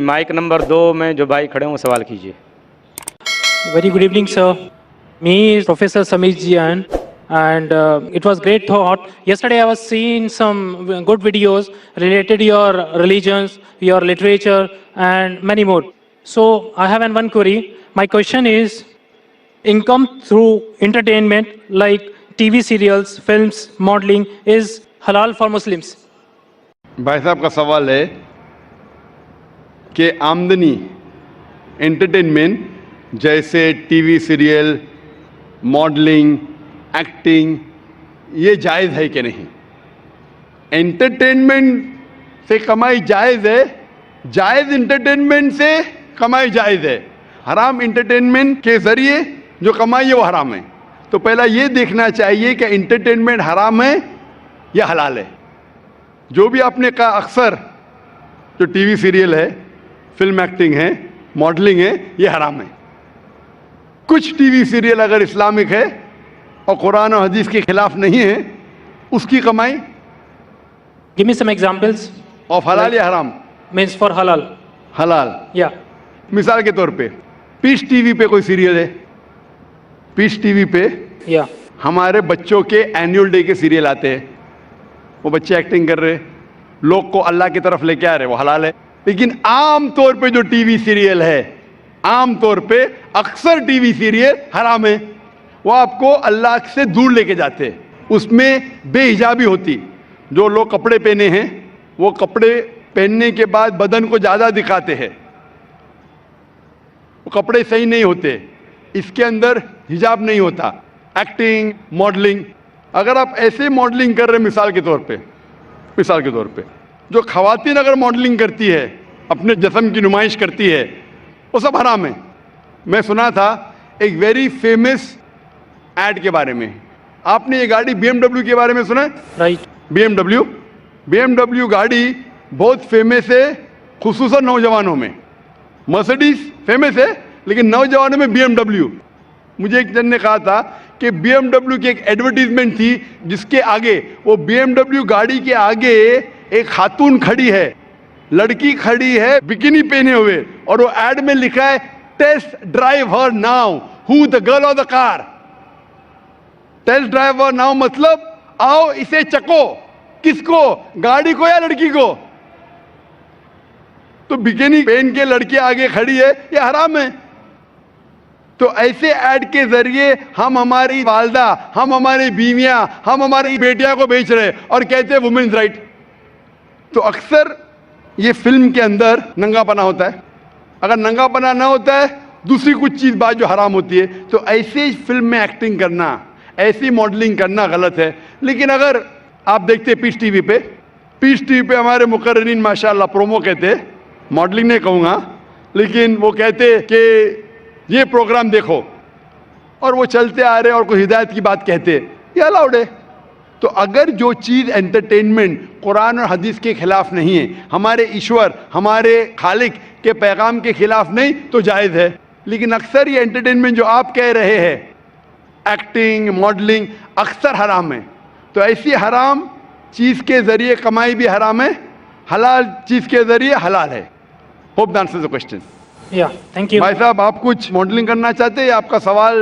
Mic number 2 में जो भाई खड़े हों सवाल कीजिए। Very good evening, sir. Me is Professor Samir Jian, and it was great thought. Yesterday, I was seeing some good videos related to your religions, your literature, and many more. So, I have one query. My question is: income through entertainment, like TV serials, films, modeling, is halal for Muslims? भाई साहब का सवाल है कि आमदनी entertainment जैसे TV serial, modelling, acting, ये जायज़ है कि नहीं। एंटरटेनमेंट से कमाई जायज़ है, जायज़ एंटरटेनमेंट से कमाई जायज़ है। हराम एंटरटेनमेंट के ज़रिए जो कमाई है वो हराम है। तो पहला ये देखना चाहिए कि एंटरटेनमेंट हराम है या हलाल है। जो भी आपने कहा, अक्सर जो टीवी सीरियल है, फिल्म एक्टिंग है, मॉडलिंग है, ये हराम है। कुछ टीवी सीरियल अगर इस्लामिक है और कुरान और हदीस के खिलाफ नहीं है, उसकी कमाई Give me some examples. Of हलाल या हराम? Means for halal. हलाल। Yeah. मिसाल के तौर पे पीस टीवी पे कोई सीरियल है, पीस टीवी पे Yeah. हमारे बच्चों के एनुअल डे के सीरियल आते हैं। वो बच्चे एक्टिंग कर रहे, लोग को अल्लाह की तरफ लेके आ रहे, वो हलाल है। लेकिन आम तौर पे जो टीवी सीरियल है, आम तौर पे अक्सर टीवी सीरियल हराम है। वो आपको अल्लाह से दूर लेके जाते हैं। उसमें बेहिजाबी होती, जो लोग कपड़े पहने हैं वो कपड़े पहनने के बाद बदन को ज़्यादा दिखाते हैं, वो कपड़े सही नहीं होते, इसके अंदर हिजाब नहीं होता। एक्टिंग, मॉडलिंग, अगर आप ऐसे मॉडलिंग कर रहे, मिसाल के तौर पे जो खवातीन अगर मॉडलिंग करती है, अपने जिस्म की नुमाइश करती है, वो सब हराम है। मैं सुना था एक वेरी फेमस ऐड के बारे में। आपने ये गाड़ी BMW के बारे में सुना है? Right. BMW गाड़ी बहुत फेमस है, खुसूसन नौजवानों में। मर्सिडीज फेमस है, लेकिन नौजवानों में BMW। मुझे एक जन ने कहा था कि BMW की एक एडवर्टीजमेंट थी जिसके आगे, वो BMW गाड़ी के आगे एक खातून खड़ी है, लड़की खड़ी है बिकिनी पहने हुए, और वो एड में लिखा है test drive her now, who the girl of the car. Test drive her now मतलब आओ इसे चको। किसको? गाड़ी को या लड़की को? तो बिकिनी पहन के लड़की आगे खड़ी है, ये हराम है। तो ऐसे ऐड के जरिए हम हमारी वालदा, हम हमारी बीवियां, हम हमारी बेटियां को बेच रहे और कहते हैं वुमेन्स राइट। तो अक्सर ये फिल्म के अंदर नंगापना होता है। अगर नंगापना ना होता है, दूसरी कुछ चीज़ बात जो हराम होती है, तो ऐसे फिल्म में एक्टिंग करना, ऐसी मॉडलिंग करना गलत है। लेकिन अगर आप देखते हैं पीस टीवी पे हमारे मुकर्रिरीन माशाल्लाह प्रोमो कहते, मॉडलिंग नहीं कहूँगा, लेकिन वो कहते कि ये प्रोग्राम देखो, और वो चलते आ रहे और कोई हिदायत की बात कहते, ये अलाउड है। तो अगर जो चीज़ एंटरटेनमेंट कुरान और हदीस के खिलाफ नहीं है, हमारे ईश्वर, हमारे खालिक के पैगाम के खिलाफ नहीं, तो जायज़ है। लेकिन अक्सर ये एंटरटेनमेंट जो आप कह रहे हैं, एक्टिंग, मॉडलिंग, अक्सर हराम है। तो ऐसी हराम चीज़ के ज़रिए कमाई भी हराम है, हलाल चीज़ के ज़रिए हलाल है। Hope that answers the question. Yeah. Thank you. भाई साहब, आप कुछ मॉडलिंग करना चाहते हैं? आपका सवाल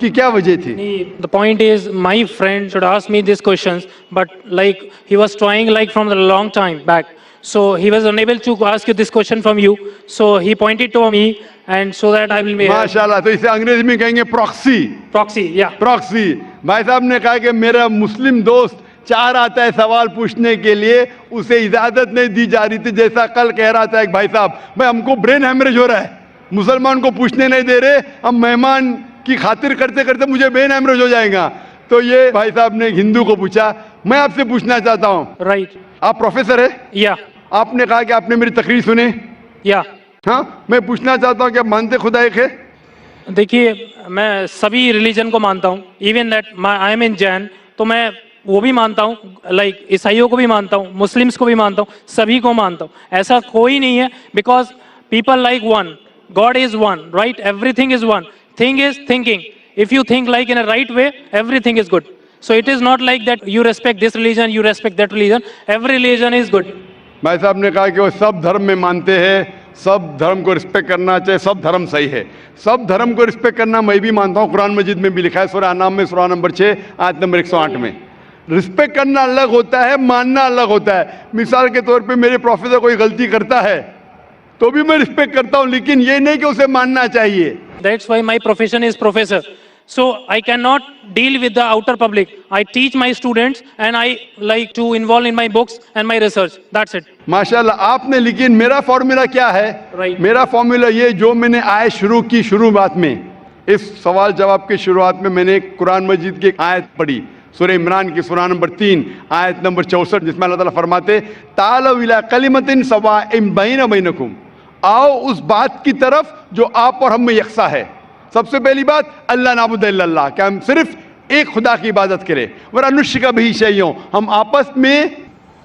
की क्या वजह थी? The point is, my friend should ask me these questions, but like he was trying like from a long time back, so he was unable to ask you this question from you. So he pointed to me, and so that I will be माशाल्लाह। तो इसे अंग्रेजी में कहेंगे proxy. proxy. Yeah. Proxy. भाई साहब ने कहा कि मेरा मुस्लिम दोस्त चाह रहा था सवाल पूछने के लिए, उसे इजाजत नहीं दी जा रही थी। जैसा कल कह रहा था एक भाई साहब, भाई हमको ब्रेन हैमरेज हो रहा है, मुसलमान को पूछने नहीं दे रहे, हम मेहमान की खातिर करते करते मुझे ब्रेन हैमरेज हो जाएगा। तो ये भाई साहब ने हिंदू को पूछा। मैं आपसे पूछना चाहता हूँ, Right. आप प्रोफेसर है? Yeah. आपने कहा कि आपने मेरी तकरीर सुनी। Yeah. हाँ, मैं पूछना चाहता हूँ कि आप मानते खुदा एक है? देखिए, मैं सभी रिलीजन को मानता हूँ, इवन दैट आई एम इन जैन, तो मैं वो भी मानता हूँ, लाइक ईसाइयों को भी मानता हूँ, मुस्लिम्स को भी मानता हूँ, सभी को मानता हूँ। ऐसा कोई नहीं है, because people like one, God is one, right? Everything is one, thing is thinking. If you think like in a right way, everything is good. So it is not like that you respect this religion, you respect that religion, every religion is good. भाई साहब ने कहा कि वो सब धर्म में मानते हैं सब धर्म को रिस्पेक्ट करना चाहिए, सब धर्म सही है। सब धर्म को रिस्पेक्ट करना मैं भी मानता हूँ, कुरान मजीद में भी लिखा है, सूरह अनाम में सूरह नंबर 6 आयत नंबर 108 में। रिस्पेक्ट करना अलग होता है, मानना अलग होता है। मिसाल के तौर पे मेरे प्रोफेसर कोई गलती करता है तो भी मैं रिस्पेक्ट करता हूँ, लेकिन ये नहीं कि उसे मानना चाहिए। That's why my profession is professor. So I cannot deal with the outer public. I teach my students and I like to involve in my books and my research. That's it. माशाल्लाह आपने, लेकिन मेरा formula क्या है? Right. मेरा formula ये, जो मैंने आयत शुरू की शुरुआत में, इस सवाल जवाब के शुरुआत में मैंने कुरान मजीद की एक आयत पढ़ी, सूरह इमरान की सूरह नंबर 3 आयत नंबर 64, जिसमें अल्लाह ताला फरमाते तालौ इला कलिमतिन सवाइम बैना बैनकुम, आओ उस बात की तरफ जो आप और हम में यकसा है। सबसे पहली बात, अल्लाह नाबुद इल्लल्लाह, कि हम सिर्फ एक खुदा की इबादत करें। वला नुश्रिका बिही शैय्यन, हम आपस में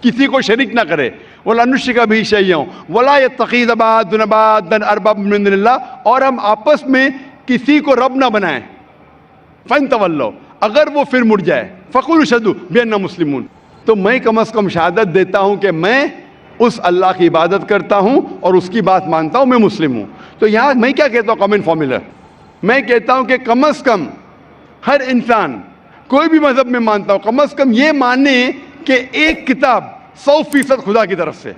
किसी को शरीक ना करें। वला नुश्रिका बिही शैय्यन वला यत्तखिज़ बअदुना बअदन अरबाब मिन दुनिल्लाह, और हम आपस में किसी को रब ना बनाएं। फन तवल्लो, अगर वो फिर मुड़ जाए, फ़कुलू शहदू बिअन्ना मुस्लिमून, तो मैं कम अज़ कम शहादत देता हूँ कि मैं उस अल्लाह की इबादत करता हूँ और उसकी बात मानता हूँ, मैं मुस्लिम हूँ। तो यहाँ मैं क्या कहता हूँ, कॉमन फॉर्मूला मैं कहता हूँ कि कम अज़ कम हर इंसान, कोई भी मज़हब में मानता हूँ, कम अज़ कम ये माने कि एक किताब 100% खुदा की तरफ से,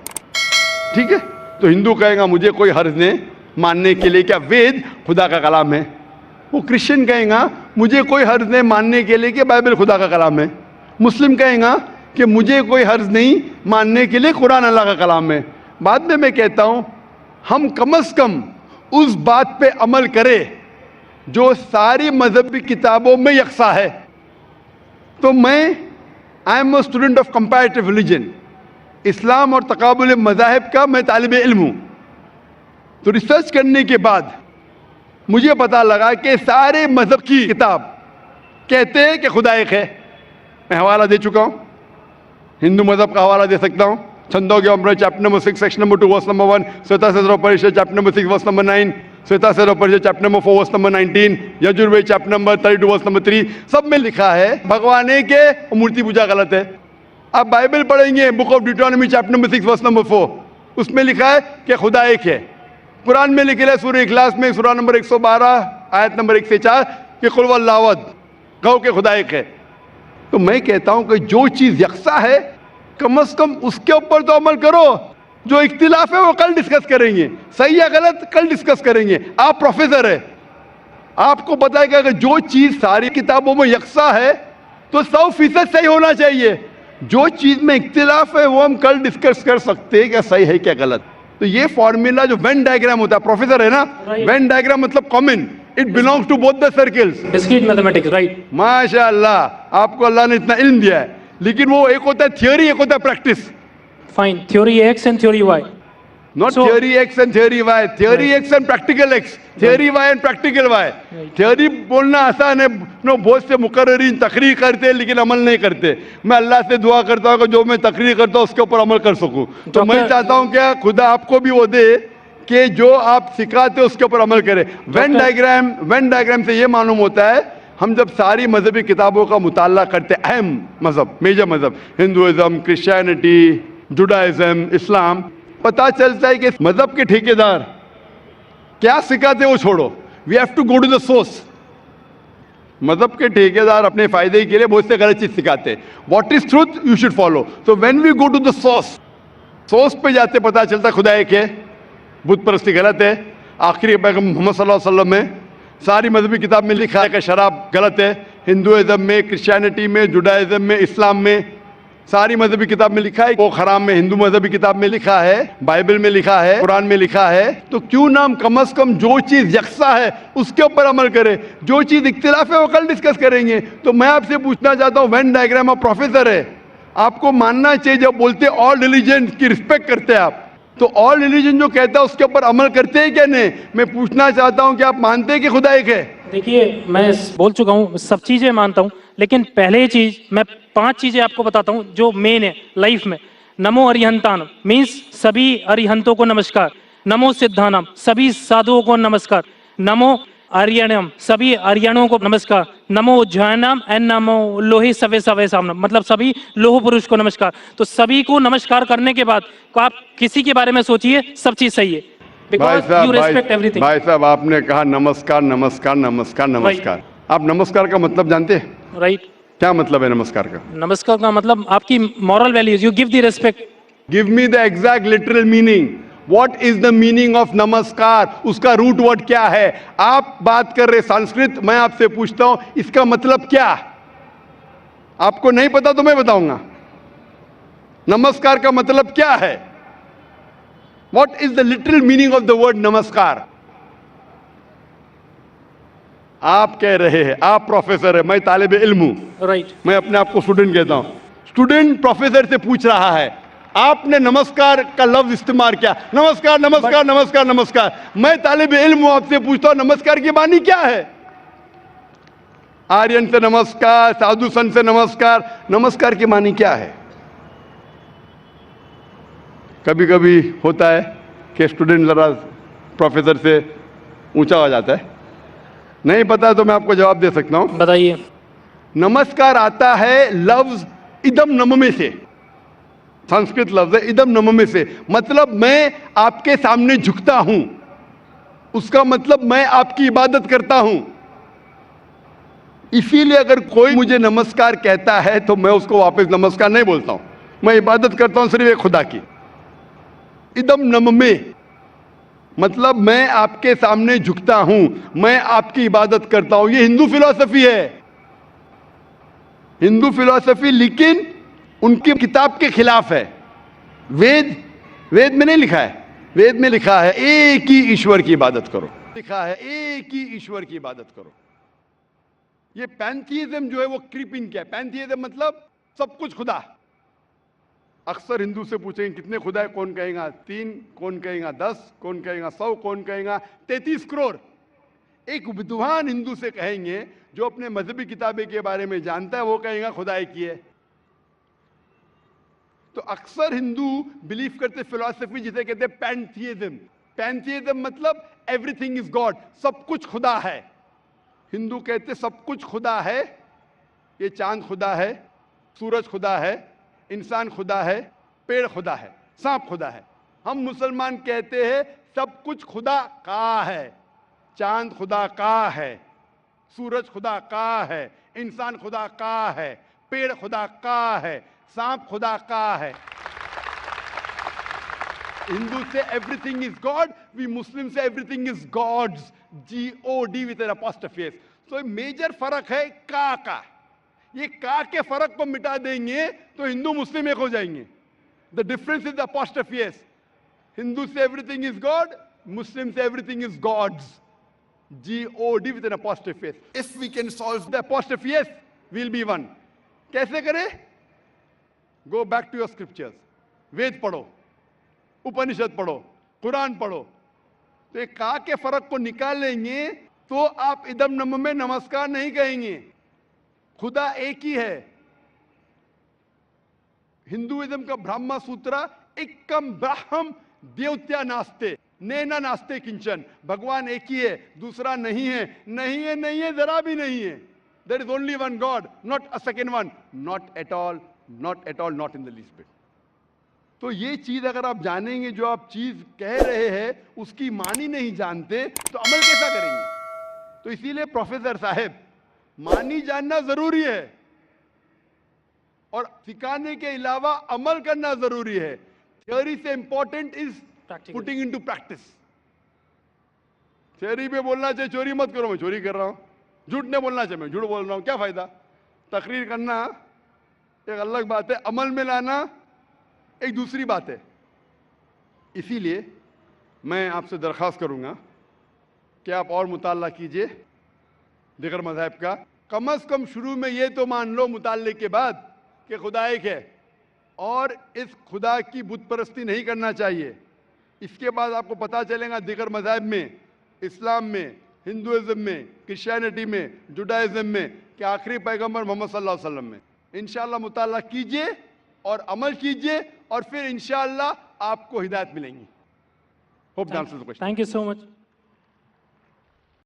ठीक है। तो हिंदू कहेगा मुझे कोई हर्ज नहीं मानने के लिए क्या वेद खुदा का कलाम है। वो क्रिश्चियन कहेगा मुझे कोई हर्ज नहीं मानने के लिए कि बाइबल खुदा का कलाम है। मुस्लिम कहेगा कि मुझे कोई हर्ज नहीं मानने के लिए कुरान अल्लाह का कलाम है। बाद में मैं कहता हूँ हम कम अज़ कम उस बात पे अमल करें जो सारी मजहबी किताबों में यकसा है। तो मैं I am a student of comparative religion, Islam और तकाबुल मज़ाहिब का मैं तालिब इल्म हूँ। तो रिसर्च करने के बाद मुझे पता लगा कि सारे मजहब की किताब कहते हैं कि खुदा एक है। मैं हवाला दे चुका हूँ, हिंदू मजहब का हवाला दे सकता हूँ, छंदोग्य अमृत chapter number 6 section number 2 verse number 1, Shvetashvatara Upanishad chapter number 6 verse number 9, Shvetashvatara Upanishad chapter number 4 verse number 19, Yajurveda chapter number 32 verse number 3, सब में लिखा है भगवान एक है और मूर्ति पूजा गलत है। आप बाइबल पढ़ेंगे, book of Deuteronomy chapter number 6 verse number 4, उसमें लिखा है कि खुदा एक है। कुरान में लिखा है सूरह इखलास में सूरह नंबर 112 आयत नंबर 1 से 4 कि कुल वल्लाहु अहद, कहो कि खुदा एक है। तो मैं कहता हूं कि जो चीज यकसा है कम से कम उसके ऊपर तो अमल करो। जो इख्तिलाफ है वो कल डिस्कस करेंगे, सही या गलत कल डिस्कस करेंगे। आप प्रोफेसर है, आपको पता है कि अगर जो चीज सारी किताबों में यकसा है तो 100% सही होना चाहिए। जो चीज में इख्तिलाफ है वो हम कल डिस्कस कर सकते हैं क्या सही है क्या गलत। तो ये फॉर्मूला जो वेन डायग्राम होता है, प्रोफेसर है ना, वेन डायग्राम मतलब common, it belongs to both the circles. Discrete mathematics, right. माशाअल्लाह आपको अल्लाह ने इतना इल्म दिया है, लेकिन वो एक होता है थियोरी, एक होता है practice. Fine, theory X and theory Y, not theory X and theory Y, theory X and practical X, theory Y and practical Y. Theory बोलना आसान है, नो बहुत से मुकर्रिरीन तकरीर करते हैं लेकिन अमल नहीं करते। मैं अल्लाह से दुआ करता हूँ कि जो मैं तकरीर करता हूँ उसके ऊपर अमल कर सकूँ। तो मैं चाहता हूँ क्या खुदा आपको भी वो दे कि जो आप सिखाते हो उसके ऊपर अमल करें। वेन डायग्राम से ये मालूम होता है हम जब सारी मजहबी किताबों का मुताला करते, अहम मजहब, मेजर मजहब, हिंदुइज्म, क्रिश्चियनिटी, जुडाइज्म, इस्लाम, पता चलता है कि मजहब के ठेकेदार क्या सिखाते वो छोड़ो, we have to go to the source. मजहब के ठेकेदार अपने फायदे के लिए बहुत से गलत चीज सिखाते हैं। What is truth you should follow. So when we go to the source, source पे जाते पता चलता खुदा एक है, बुत परस्ती गलत है। आखिरी पैगंबर मोहम्मद सल्लल्लाहु अलैहि वसल्लम में सारी मजहबी किताब में लिखा है कि शराब गलत है। हिंदुइज्म में, क्रिश्चियनिटी में, जुडाइज्म में, इस्लाम में, सारी मजहबी किताब में लिखा है वो खराम में। हिंदू मजहबी किताब में लिखा है, बाइबल में लिखा है, कुरान में लिखा है। तो क्यों ना हम कम से कम जो चीज यकसा है उसके ऊपर अमल करें, जो चीज इख्तिलाफ है वो कल डिस्कस करेंगे। तो मैं आपसे पूछना चाहता हूँ, वेन डायग्राम आप प्रोफेसर है, आपको मानना चाहिए जब बोलते ऑल रिलीजन की रिस्पेक्ट करते हैं आप, तो ऑल रिलीजन जो कहता है उसके ऊपर अमल करते हैं क्या नहीं। मैं पूछना चाहता हूँ कि आप मानते हैं कि खुदा एक है। देखिए मैं बोल चुका हूँ, सब चीजें मानता हूँ, लेकिन पहले चीज मैं 5 चीजें आपको बताता हूँ जो मेन है लाइफ में। नमो अरिहंतानम मीन्स सभी अरिहंतों को नमस्कार। नमो सिद्धानम सभी साधुओं को नमस्कार। नमो आर्यणम सभी आर्यणों को नमस्कार। नमो उज्जैनम एंड नमो लोहे सवे सवे सामनम मतलब सभी लोह पुरुष को नमस्कार। तो सभी को नमस्कार करने के बाद आप किसी के बारे में सोचिए, सब चीज सही है। because you respect everything. भाई साहब, आपने कहा नमस्कार नमस्कार नमस्कार नमस्कार। आप नमस्कार का मतलब जानते हैं? Right. क्या मतलब है नमस्कार का? नमस्कार का मतलब आपकी moral values. You give the respect. Give me the exact literal meaning. What is the meaning of नमस्कार? उसका रूट वर्ड क्या है? आप बात कर रहे संस्कृत, मैं आपसे पूछता हूं इसका मतलब क्या? आपको नहीं पता तो मैं बताऊंगा। नमस्कार का मतलब क्या है? What is the literal meaning of the word नमस्कार? आप कह रहे हैं, आप प्रोफेसर है, मैं तालिब इल्म हूं। Right. मैं अपने आप को स्टूडेंट कहता हूं। स्टूडेंट प्रोफेसर से पूछ रहा है, आपने नमस्कार का लफ्ज इस्तेमाल किया, नमस्कार नमस्कार नमस्कार नमस्कार। मैं तालिब इल्म हूं, आपसे पूछता हूं नमस्कार की मानी क्या है? आर्यन से नमस्कार, साधु संत से नमस्कार, नमस्कार की मानी क्या है? कभी कभी होता है कि स्टूडेंट जरा प्रोफेसर से ऊंचा हो जाता है। नहीं पता तो मैं आपको जवाब दे सकता हूं। बताइए। नमस्कार आता है लफ्ज इदम नममे से, संस्कृत लफ्ज है इदम नममे से। मतलब मैं आपके सामने झुकता हूं, उसका मतलब मैं आपकी इबादत करता हूं। इसीलिए अगर कोई मुझे नमस्कार कहता है तो मैं उसको वापस नमस्कार नहीं बोलता हूं, मैं इबादत करता हूं सिर्फ एक खुदा की। इदम नममे मतलब मैं आपके सामने झुकता हूं, मैं आपकी इबादत करता हूं। ये हिंदू फिलॉसफी है, हिंदू फिलॉसफी, लेकिन उनकी किताब के खिलाफ है। वेद में नहीं लिखा है, वेद में लिखा है एक ही ईश्वर की इबादत करो, लिखा है एक ही ईश्वर की इबादत करो। ये पैंथीइज्म जो है वो क्रीप इन किया है। पैंथीइज्म मतलब सब कुछ खुदा। अक्सर हिंदू से पूछेंगे कितने खुदा है, कौन कहेगा 3, कौन कहेगा 10, कौन कहेगा 100, कौन कहेगा 33 करोड़। एक विद्वान हिंदू से कहेंगे जो अपने मजहबी किताबें के बारे में जानता है, वो कहेगा खुदा एक ही है। तो अक्सर हिंदू बिलीव करते फिलॉसफी जिसे कहते हैं पैंथीइज्म। पैंथीइज्म मतलब एवरीथिंग इज गॉड, सब कुछ खुदा है। हिंदू कहते सब कुछ खुदा है। ये चांद खुदा है, सूरज खुदा है, इंसान खुदा है, पेड़ खुदा है, सांप खुदा है। हम मुसलमान कहते हैं सब कुछ खुदा का है। चांद खुदा का है, सूरज खुदा का है, इंसान खुदा का है, पेड़ खुदा का है, सांप खुदा का है। हिंदू से everything is God, we Muslim से everything is God's, GOD with an apostrophe S. तो मेजर फर्क है का। ये का के फर्क को मिटा देंगे तो हिंदू मुस्लिम एक हो जाएंगे। The difference is the apostrophe S. Hindu से एवरीथिंग इज गॉड, मुस्लिम से everything is God's, GOD with an apostrophe S. If we can solve the apostrophe S, we'll be one. कैसे करें? Go back to your scriptures, Veda पढ़ो, उपनिषद पढ़ो, कुरान पढ़ो। तो एक का के फर्क को निकाल लेंगे तो आप इदम नम में नमस्कार नहीं कहेंगे। खुदा एक ही है। हिंदुइज्म का ब्रह्मा सूत्र एकम ब्रह्म देवत्या नास्ते नैना नास्ते किंचन। भगवान एक ही है, दूसरा नहीं है, नहीं है, नहीं है, जरा भी नहीं है। There is only one God, not a second one, not at all, not at all, not in the least bit. तो ये चीज अगर आप जानेंगे, जो आप चीज कह रहे हैं उसकी मानी नहीं जानते तो अमल कैसा करेंगे? तो इसीलिए प्रोफेसर साहब, मानी जानना जरूरी है और सिखाने के अलावा अमल करना जरूरी है। थ्योरी से important is putting into practice. Theory पे बोलना चाहिए चोरी मत करो, मैं चोरी कर रहा हूं। झूठ नहीं बोलना चाहिए, मैं झूठ बोल रहा हूं, क्या फायदा? तकरीर करना एक अलग बात है, अमल में लाना एक दूसरी बात है। इसीलिए मैं आपसे दरख्वास्त करूंगा कि आप और मुताला कीजिए दिगर मज़हब का। कम अज़ कम शुरू में ये तो मान लो मुताले के बाद कि खुदा एक है और इस खुदा की बुत परस्ती नहीं करना चाहिए। इसके बाद आपको पता चलेगा दिगर मज़हब में, इस्लाम में, हिंदुइज्म में, क्रिश्चियनिटी में, जुडाइज़म में कि आखिरी पैगंबर मोहम्मद सल्लल्लाहु अलैहि वसल्लम में। इंशाअल्लाह मुताला कीजिए और अमल कीजिए और फिर इंशाअल्लाह आपको हिदायत मिलेंगी। Hope the answer the question. Thank you so much.